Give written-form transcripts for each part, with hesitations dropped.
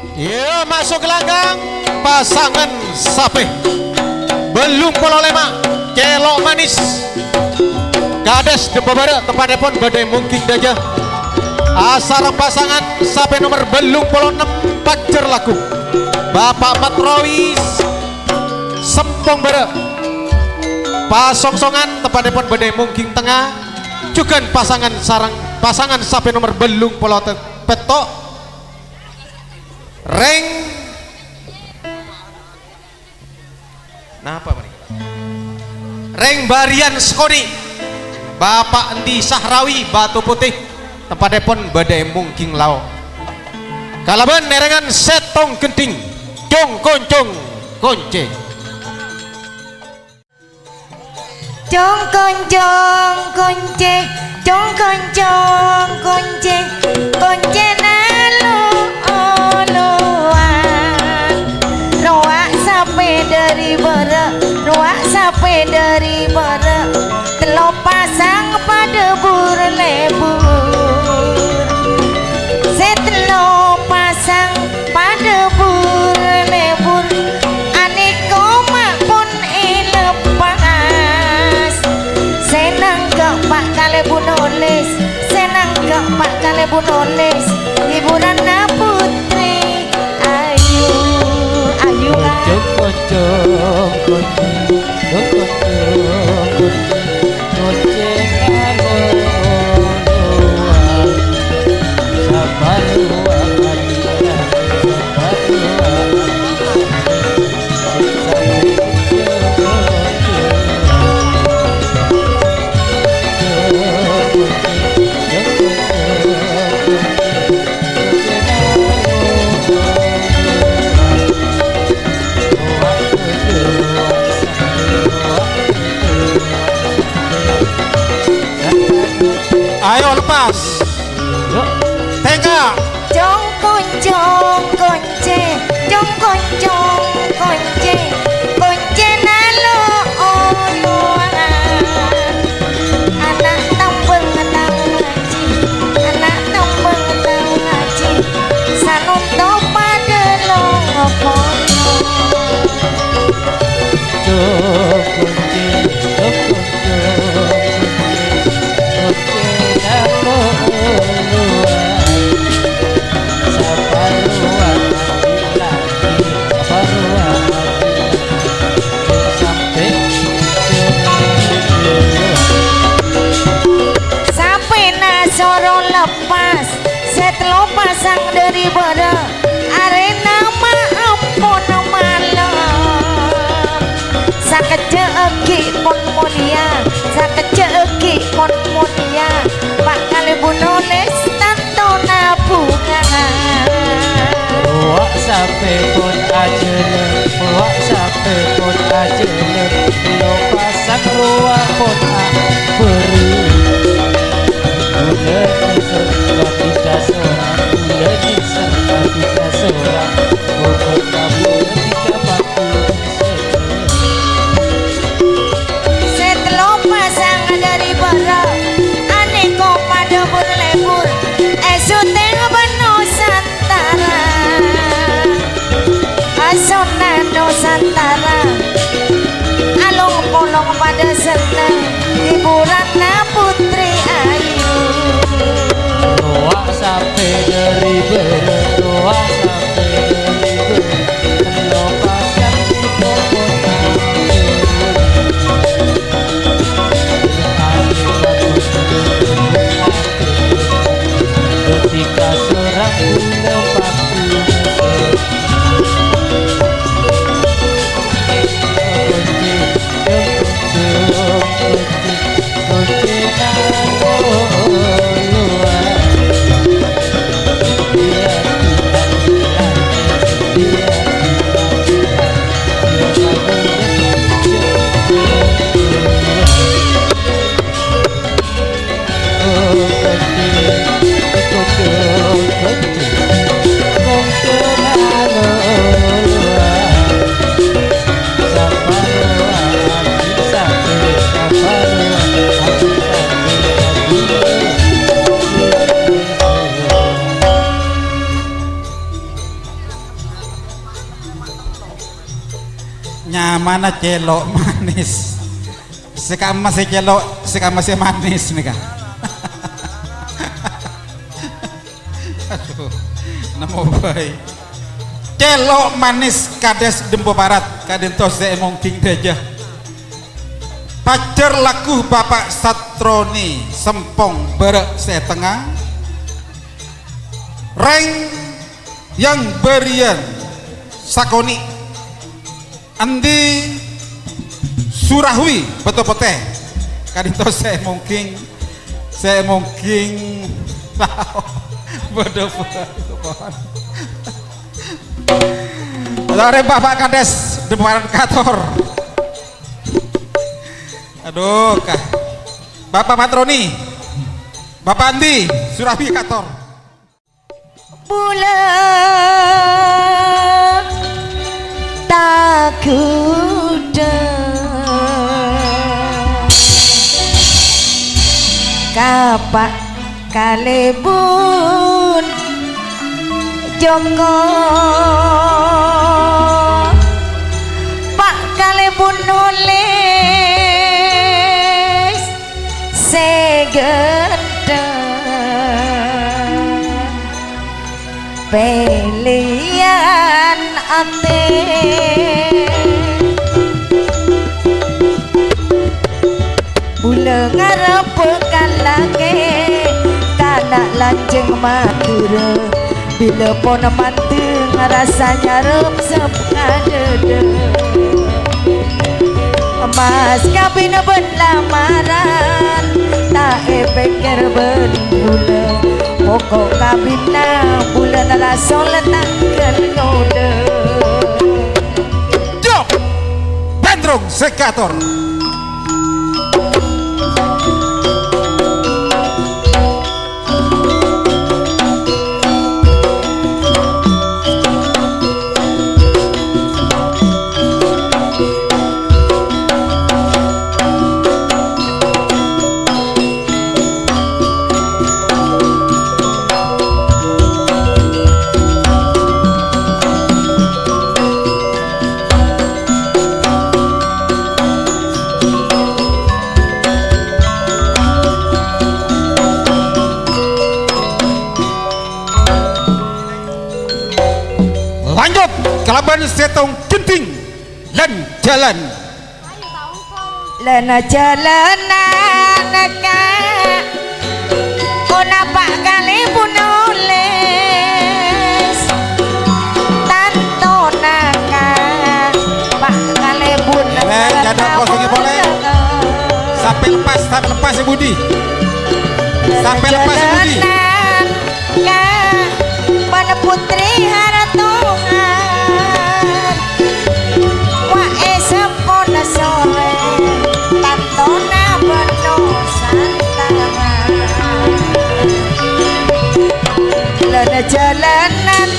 Ya, masuk gelanggang pasangan sapi belum pola lema kelok manis kades de babara tepadepon badai mungkin daja asar pasangan sapi nomor belum pola 6 pacar laku Bapak Matrawis sempong bara pasongsongan tepadepon badai mungkin tengah juga pasangan sapi nomor belum pola petok Reng nah apa ini? Reng Barian Skodi Bapak Endi Sahrawi Batu Putih tempat depon badai mungking lau kalaban nerengan setong genting cong koncong konce cong koncong konce cong koncong konce konce dari bara ruak sampai dari bara telok pasang pada lebur setelok pasang pada lebur aneko mak pun lepas senang gak pak kale bunulis senang gak pak kale bunulis hiburan na putri ayu ayu ayo lepas tengah jong koncong konce jong koncong konce konce nalo oluan anak tambeng tau ngaji anak tambeng tau ngaji sanunto pada longokono jong konce lepas setelah pasang dari bara arena maafon malam sakeje egi pon mulia sakeje egi pon mulia pak kali bunulis tanto nabungan wak sampai pun ajele wak sampai pun ajele lo pasang ruang pun beri udah kita seorang udah kita seorang pokok kamu ketika waktu setelah pasang dari bara aneko pada berlebur esuteng benusantara asona nusantara alung polong pada seneng hiburan na putri ayu wak sampai dari berdoa sampai dari berdoa pasang di pokok ketika seorang bunda nyamana celok manis sekarang masih celok sekarang masih manis nih kan. Aduh nemu baik celok manis kades Dempo Barat kadentos mungkin dejah pacar laku Bapak Satroni Sempong berek setengah reng yang berian sakoni andi surahwi betul-betul kadito saya mungkin bodoh Lore Bapak Kades Demparan Kator aduh kah Bapak Matroni Bapak Andi surahwi Kator bulan takuda kapak kalebun jonggo pak kalebun nulis segede pelian ate bula ngarep kalake kana lanjeng madura bila pon mantu ngerasa nyarep sepkadede mas kabin ben lamaran tak pikir ben bula pokok kabina bulan rasol tanggal node Jok Pendrong Sekator Kalaban setong genting lan jalan lena jalanan kak kona pak kali nulis tanto naka pak kali jadwal kosongnya boleh sampai lepas ya Budi sampai lepas ya Budi kak pada putri haratongan sore tantona beno santangan lena jalanan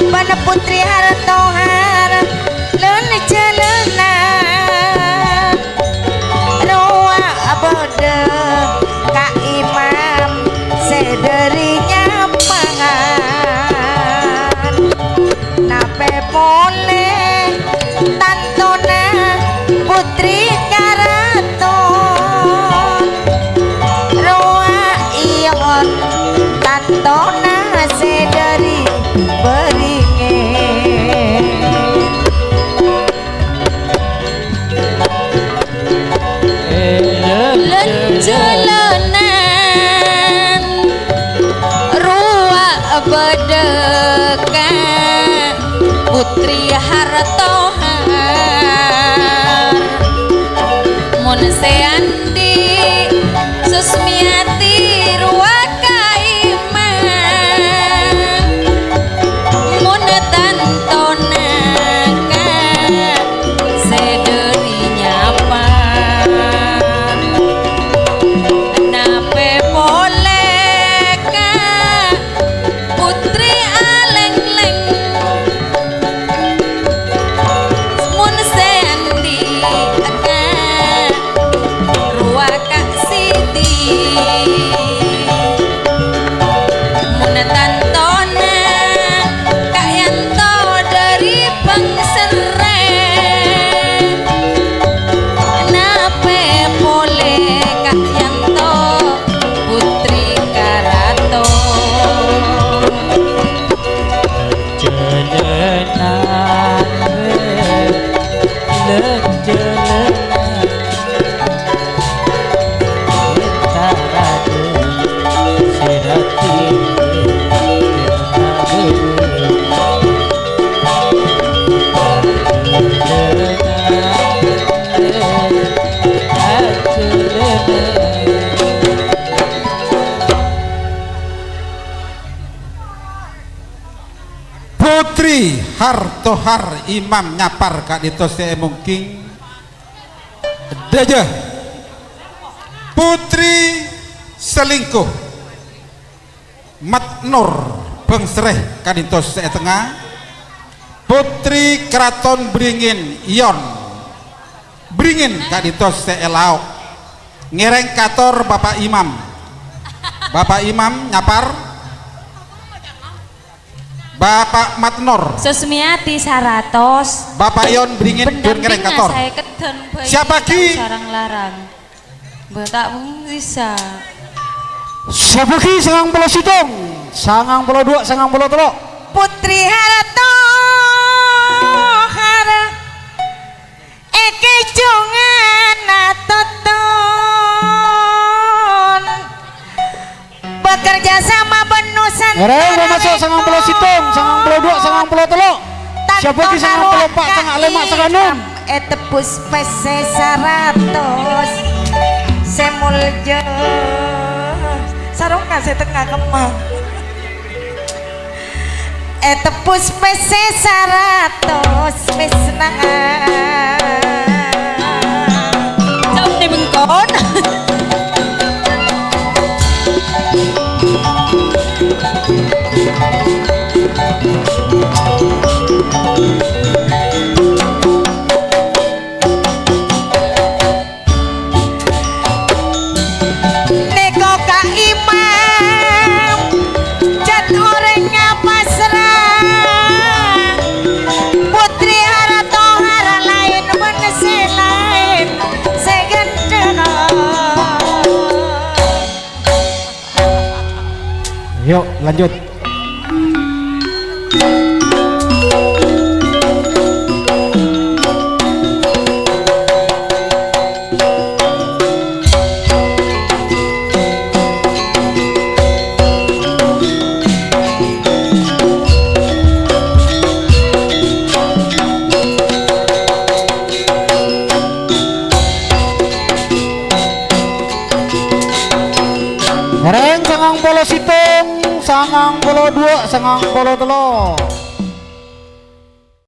bana putri hartohar lena jalanan roa abode ka imam sederinya pangan nape boleh tantona putri karaton roa ion tantona sedari beringin Putri Hartohar Imam Nyapar Kak Dito Mungking Daja. Putri Selingkuh Mat Nur Bengsereh Kak Dito Tengah. Putri Keraton Beringin Ion Beringin Kak Dito Lauk. Ngereng Kator Bapak Imam Nyapar. Bapak Matnor Susmiati 100. Bapak Ion Beringin Dun Ngereng Kator. Saya kedon bayi Siapa ki? sarang larang. Betak bisa. Siapa ki sangang pulau Situng, sangang pulau 2, sangang pulau 3. Putri Harato Hara Eke Jongan Atoton bekerja sama benusan Ngereng mau masuk sangang pulau Situng, sangang pulau 2, sangang pulau 3. Siapa ki sangang pulau 4, sangang 5, sangang 6. Etepus pese 100 semuljo sarung kasih tengah kemang etepus pese 100 wis nangan sampe bengkon. Yuk lanjut. Ngereng sangang pulau Situng, sangang pulau 2, sangang pulau 3.